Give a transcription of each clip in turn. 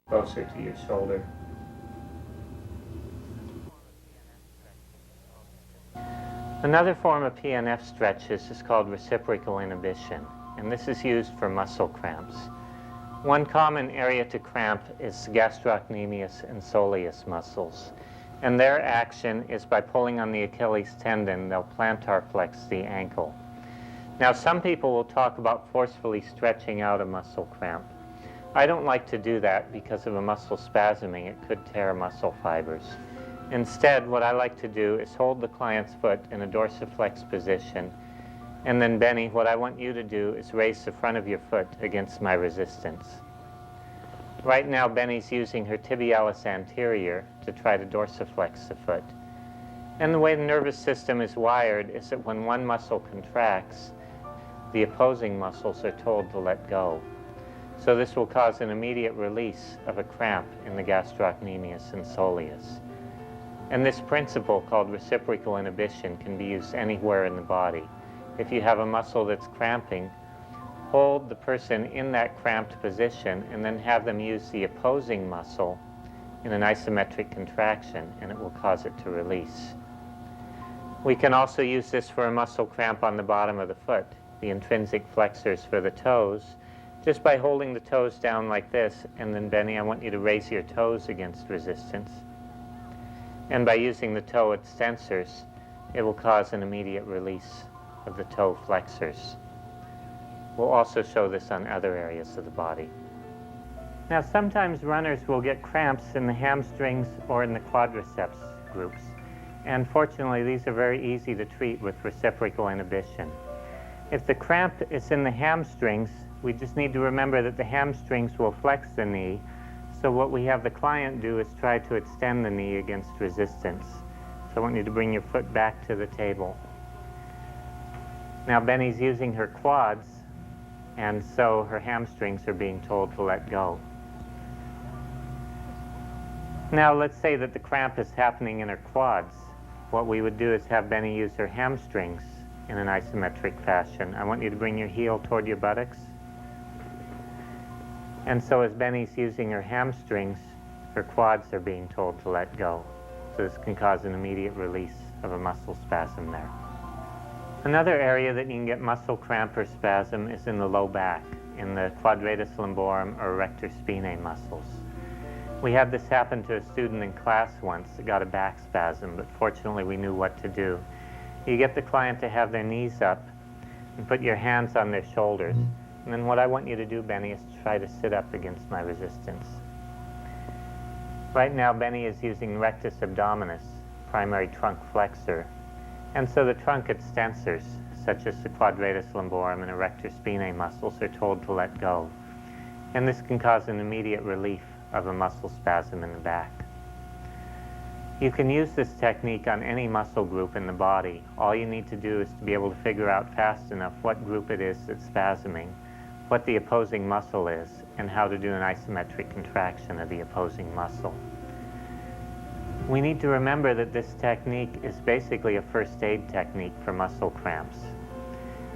closer to your shoulder. Another form of PNF stretches is called reciprocal inhibition, and this is used for muscle cramps. One common area to cramp is gastrocnemius and soleus muscles, and their action is by pulling on the Achilles tendon, they'll plantar flex the ankle. Now, some people will talk about forcefully stretching out a muscle cramp. I don't like to do that because of a muscle spasming. It could tear muscle fibers. Instead, what I like to do is hold the client's foot in a dorsiflex position, and then, Benny, what I want you to do is raise the front of your foot against my resistance. Right now, Benny's using her tibialis anterior to try to dorsiflex the foot. And the way the nervous system is wired is that when one muscle contracts, the opposing muscles are told to let go. So this will cause an immediate release of a cramp in the gastrocnemius and soleus. And this principle, called reciprocal inhibition, can be used anywhere in the body. If you have a muscle that's cramping, hold the person in that cramped position and then have them use the opposing muscle in an isometric contraction, and it will cause it to release. We can also use this for a muscle cramp on the bottom of the foot, the intrinsic flexors for the toes, just by holding the toes down like this, and then, Benny, I want you to raise your toes against resistance. And by using the toe extensors, it will cause an immediate release of the toe flexors. We'll also show this on other areas of the body. Now, sometimes runners will get cramps in the hamstrings or in the quadriceps groups. And fortunately, these are very easy to treat with reciprocal inhibition. If the cramp is in the hamstrings, we just need to remember that the hamstrings will flex the knee. So what we have the client do is try to extend the knee against resistance. So I want you to bring your foot back to the table. Now, Benny's using her quads, and so her hamstrings are being told to let go. Now, let's say that the cramp is happening in her quads. What we would do is have Benny use her hamstrings in an isometric fashion. I want you to bring your heel toward your buttocks. And so as Benny's using her hamstrings, her quads are being told to let go. So this can cause an immediate release of a muscle spasm there. Another area that you can get muscle cramp or spasm is in the low back, in the quadratus lumborum or erector spinae muscles. We had this happen to a student in class once that got a back spasm, but fortunately we knew what to do. You get the client to have their knees up and put your hands on their shoulders. And then what I want you to do, Benny, is to try to sit up against my resistance. Right now, Benny is using rectus abdominis, primary trunk flexor. And so the trunk extensors, such as the quadratus lumborum and erector spinae muscles, are told to let go. And this can cause an immediate relief of a muscle spasm in the back. You can use this technique on any muscle group in the body. All you need to do is to be able to figure out fast enough what group it is that's spasming, what the opposing muscle is, and how to do an isometric contraction of the opposing muscle. We need to remember that this technique is basically a first aid technique for muscle cramps,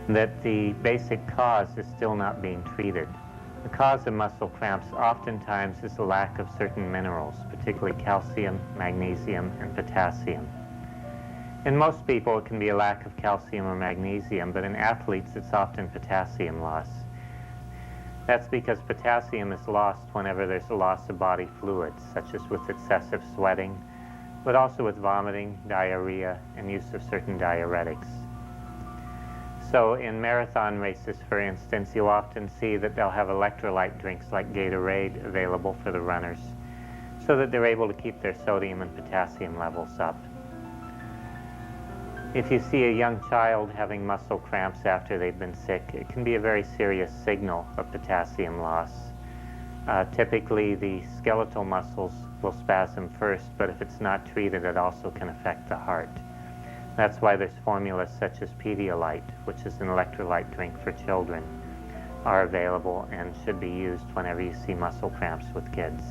that the basic cause is still not being treated. The cause of muscle cramps oftentimes is the lack of certain minerals, particularly calcium, magnesium, and potassium. In most people, it can be a lack of calcium or magnesium, but in athletes, it's often potassium loss. That's because potassium is lost whenever there's a loss of body fluids, such as with excessive sweating, but also with vomiting, diarrhea, and use of certain diuretics. So in marathon races, for instance, you'll often see that they'll have electrolyte drinks like Gatorade available for the runners so that they're able to keep their sodium and potassium levels up. If you see a young child having muscle cramps after they've been sick, it can be a very serious signal of potassium loss. Typically, the skeletal muscles will spasm first, but if it's not treated, it also can affect the heart. That's why there's formulas such as Pedialyte, which is an electrolyte drink for children, are available and should be used whenever you see muscle cramps with kids.